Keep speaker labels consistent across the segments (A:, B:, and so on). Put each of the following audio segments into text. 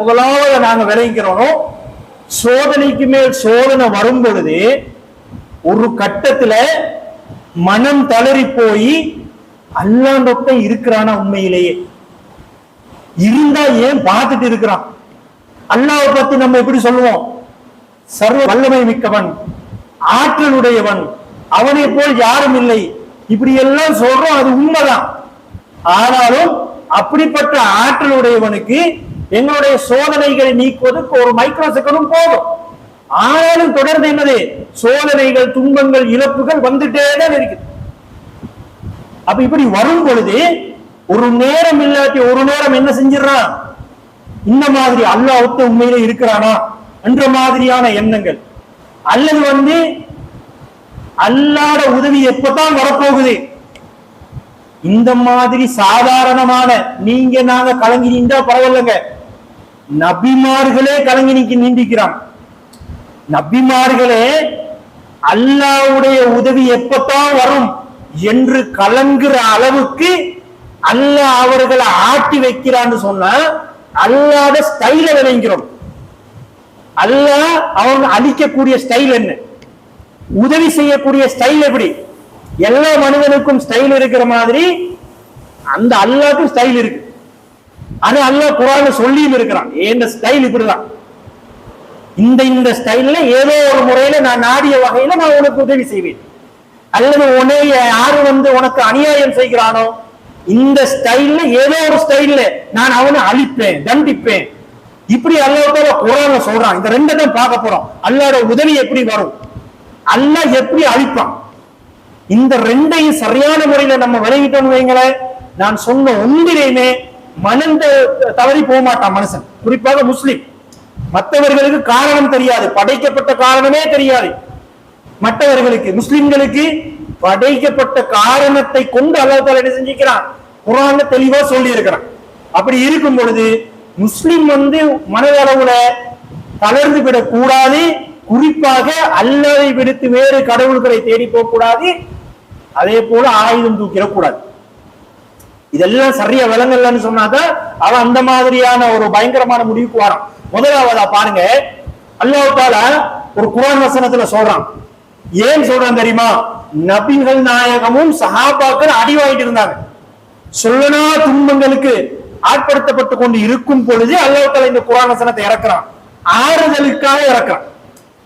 A: முதலாவது நாங்க விளைவிக்கிறோம், சோதனைக்கு மேல் சோதனை வரும் பொழுது ஒரு கட்டத்துல மனம் தளறி போய் அல்லாஹ் இருக்கிறானா, உண்மையிலேயே இருந்தா ஏன் பார்த்துட்டு இருக்கிறான்? அல்லாஹ்வை பத்தி நம்ம எப்படி சொல்லுவோம்? சர்வ வல்லமை மிக்கவன், ஆற்றலுடையவன், அவனை போல் யாரும் இல்லை, இப்படி எல்லாம் சொல்றோம். அது உண்மைதான். ஆனாலும் அப்படிப்பட்ட ஆற்றலுடையவனுக்கு எங்களுடைய சோதனைகளை நீக்குவதற்கு ஒரு மைக்ரோ செகண்டும் போதும். ஆனாலும் தொடர்ந்து என்னது? சோதனைகள், துன்பங்கள், இழப்புகள் வந்துட்டே தான் இருக்குது. அப்ப இப்படி வரும் பொழுது ஒரு நேரம் இல்லாட்டி ஒரு நேரம் என்ன செஞ்சிடறான்? இந்த மாதிரி அல்லாஹ் உண்மையிலே இருக்கிறானா என்ற மாதிரியான எண்ணங்கள், அல்லது அல்லாஹ்ட உதவி எப்பதான் வரப்போகுது, இந்த மாதிரி சாதாரணமான நீங்க நாங்க கலங்கி நின்றா பரவாயில்லைங்க, நபிமார்களே கலங்கி நீந்திக்கிறான். நபிமார்களே அல்லாஹ்வுடைய உதவி எப்பதான் வரும் என்று கலங்குற அளவுக்கு அல்லாஹ் அவர்களை ஆட்டி வைக்கிறான்னு சொன்னா அல்லாஹ்ட ஸ்டைல விளங்கிறோம். அல்லாஹ் அவங்க அழிக்கக்கூடிய ஸ்டைல் என்ன, உதவி செய்யக்கூடிய ஸ்டைல் எப்படி? எல்லா மனிதனுக்கும் ஸ்டைல் இருக்கிற மாதிரி அந்த அல்லாஹ்க்கும் ஸ்டைல் இருக்கு. ஆனா அல்லாஹ் குர்ஆன்ல சொல்லியும் இருக்கிறான், இந்த ஸ்டைல் இப்படிதான், இந்த ஸ்டைல்ல ஏதோ ஒரு முறையில நான் நாடிய வகையில நான் உனக்கு உதவி செய்வேன், அல்லது உன்னைய யாரு உனக்கு அநியாயம் செய்கிறானோ இந்த ஸ்டைல்ல ஏதோ ஒரு ஸ்டைல்ல நான் அவனை அழிப்பேன், தண்டிப்பேன். இப்படி அல்லாஹ் குர்ஆன்ல சொல்றான். இந்த ரெண்டை தான் பார்க்க போறோம். அல்லாஹ்வோட உதவி எப்படி வரும், அல்லாஹ் எப்படி அழிப்பான், இந்த ரெண்டையும் சரியான முறையில நம்ம விளைவிட்டோம்னு வைங்களேன், நான் சொன்ன ஒன்றிலையுமே மனந்த தவறி போக மாட்டான் மனுஷன். குறிப்பாக முஸ்லிம். மற்றவர்களுக்கு காரணம் தெரியாது, படைக்கப்பட்ட காரணமே தெரியாது. மற்றவர்களுக்கு, முஸ்லிம்களுக்கு படைக்கப்பட்ட காரணத்தை கொண்டு அல்லாஹ் தஆலா என்ன செஞ்சிருக்கிறான், குர்ஆன்ல தெளிவா சொல்லி இருக்கிறான். அப்படி இருக்கும் பொழுது முஸ்லிம் மனதளவுல தளர்ந்து விடக் கூடாது. குறிப்பாக அல்லாஹ்வை விடுத்து வேறு கடவுள்களை தேடி போக கூடாது. அதே போல ஆயுதம் தூக்கிடக்கூடாது. இதெல்லாம் சரியா விளங்கலன்னு சொன்னாதான் அவன் அந்த மாதிரியான ஒரு பயங்கரமான முடிவுக்கு வரான். முதலாவதா பாருங்க, அல்லாஹ் தஆலா ஒரு குர்ஆன் வசனத்துல சொல்றான். ஏன் சொல்றான் தெரியுமா? நபிகள் நாயகமும் சஹாபாக்கள் அடி வாங்கிட்டு இருந்தாங்க. சொல்லனா துன்பங்களுக்கு ஆட்படுத்தப்பட்டு கொண்டு இருக்கும் பொழுது அல்லாஹ் தஆலா இந்த குர்ஆன் வசனத்தை இறக்குறான். ஆறுதலுக்காக இறக்குறான்.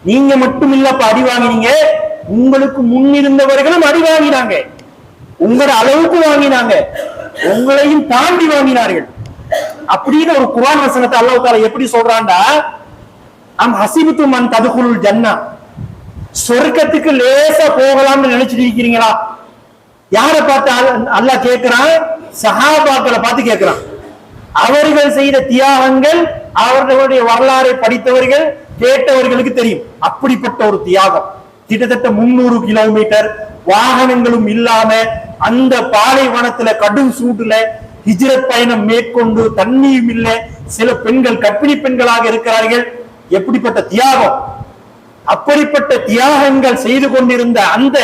A: நீங்க மட்டும் இல்லப்ப அடி வாங்கினீங்க, உங்களுக்கு முன்னிருந்தவர்களும் அடி வாங்கினாங்க, உங்களோட அளவுக்கு வாங்கினாங்க, உங்களையும் தாண்டி வாங்கினார்கள். அப்படின்னு ஒரு குர்ஆன் வசனத்தை அல்லாஹ் தஆலா எப்படி சொல்றான்டா, அம் ஹஸிபுதும் அன் ததுகுலுல் ஜன்னா, சொர்க்கத்துக்கு லேசா போகலாம்னு நினைச்சிட்டு இருக்கிறீங்களா? யாரை பார்த்து அல்லாஹ் கேட்கிறான்? சஹாபாக்களை பார்த்து கேட்கிறான். அவர்கள் செய்த தியாகங்கள் அவர்களுடைய வரலாறை படித்தவர்கள் கேட்டவர்களுக்கு தெரியும். அப்படிப்பட்ட ஒரு தியாகம், கிட்டத்தட்ட 300 கிலோமீட்டர் வாகனங்களும் இல்லாம அந்த பாலைவனத்துல கடும் சூட்டுல ஹிஜ்ரத் பயணம் மேற்கொண்டு, தண்ணியும் இல்லை, சில பெண்கள் கர்ப்பிணி பெண்களாக இருக்கிறார்கள். எப்படிப்பட்ட தியாகம்! அப்படிப்பட்ட தியாகங்கள் செய்து கொண்டிருந்த அந்த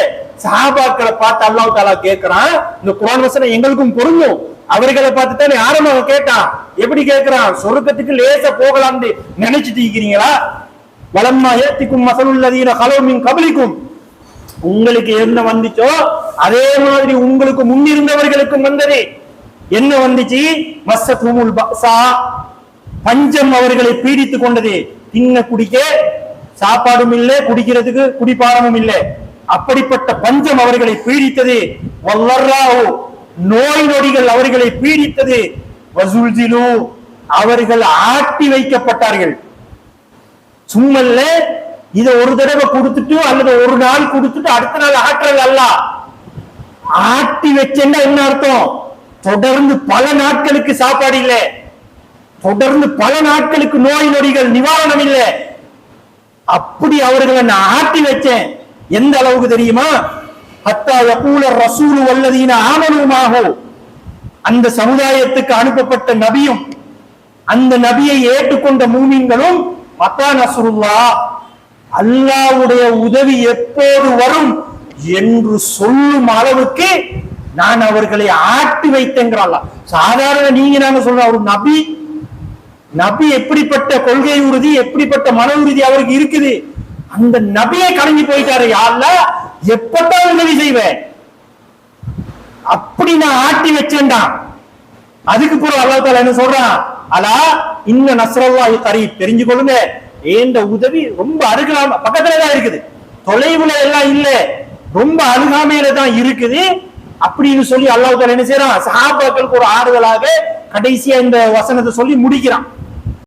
A: சஹாபாக்களை பார்த்து அல்லாஹ் தஆலா கேட்கிறான். இந்த குர்ஆன் வசனம் எங்களுக்கும் பொருந்தும். அவர்களை பார்த்து தானே ஆரம்பமாக கேட்டான். எப்படி கேட்கிறான்? சொர்க்கத்துக்கு லேசா போகலாம்னு நினைச்சிட்டு இருக்கிறீங்களா? வலம்மா ஏத்திக்கும் மஸலுல்லதீன கலௌ மின் கப்லிக்கும், உங்களுக்கு என்ன வந்துச்சோ அதே மாதிரி உங்களுக்கு முன்னிருந்தவர்களுக்கும் வந்தது. என்ன வந்துச்சு? மஸ்ஸதுமுல் பஸா, பஞ்சம் அவர்களை பீடித்துக் கொண்டது. தின்ன குடிக்க சாப்பாடும் இல்லை, குடிக்கிறதுக்கு குடிபானமும் இல்லை. அப்படிப்பட்ட பஞ்சம் அவர்களை பீடித்தது. வல்லர்ராஹு, நோய் நொடிகள் அவர்களை பீடித்தது. வஸுல்ஜிலு, அவர்கள் ஆட்டி வைக்கப்பட்டார்கள். சும்மல்ல இத ஒரு தடவை கொடுத்துட்டு அல்லது ஒரு நாள் கொடுத்துட்டு அடுத்த நாள் ஆற்றல் அல்ல, ஆட்டி வச்சேன்னா என்ன அர்த்தம்? தொடர்ந்து பல நாட்களுக்கு சாப்பாடு இல்லை, தொடர்ந்து பல நாட்களுக்கு நோய் நொடிகள் நிவாரணம் இல்லை. அப்படி அவர்களை நான் ஆட்டி வச்சேன். எந்த அளவுக்கு தெரியுமா? ஹத்தா யகூல ரசூலு வல்லதீன ஆமனூ மாஹு, அந்த சமுதாயத்துக்கு அனுப்பப்பட்ட நபியும் அந்த நபியை ஏற்றுக்கொண்ட மூமின்களும் மத்தா நஸ்ருல்லாஹ், அல்லாஹ்வுடைய உதவி எப்போது வரும் என்று சொல்லும் அளவுக்கு நான் அவர்களை ஆட்டி வைத்தேங்கிறான். சாதாரண நீங்க நாங்க சொல்ற ஒரு நபி நபி எப்படிப்பட்ட கொள்கை உறுதி, எப்படிப்பட்ட மன உறுதி அவருக்கு இருக்குது. அந்த நபியை கலங்கி போயிட்டாரு. யா அல்லாஹ் எப்பதான் உதவி செய்வேன், அப்படி நான் ஆட்டி வச்சேன்டா. அதுக்கு பிறகு அல்லாஹ் தஆலா என்ன சொல்றான், அலா இன்ன நஸ்ரல்லாஹி கரீப், தெரிஞ்சு கொள்ளுங்க ஏண்ட உதவி ரொம்ப அருகாம பக்கத்துல தான் இருக்குது, தொலைவுல எல்லாம் இல்ல, ரொம்ப அருகாமையில தான் இருக்குது அப்படின்னு சொல்லி அல்லாஹ் தஆலா என்ன செய்யறான், சஹாபாக்களுக்கு ஒரு ஆறுதலாக கடைசியா இந்த வசனத்தை சொல்லி முடிக்கிறான்.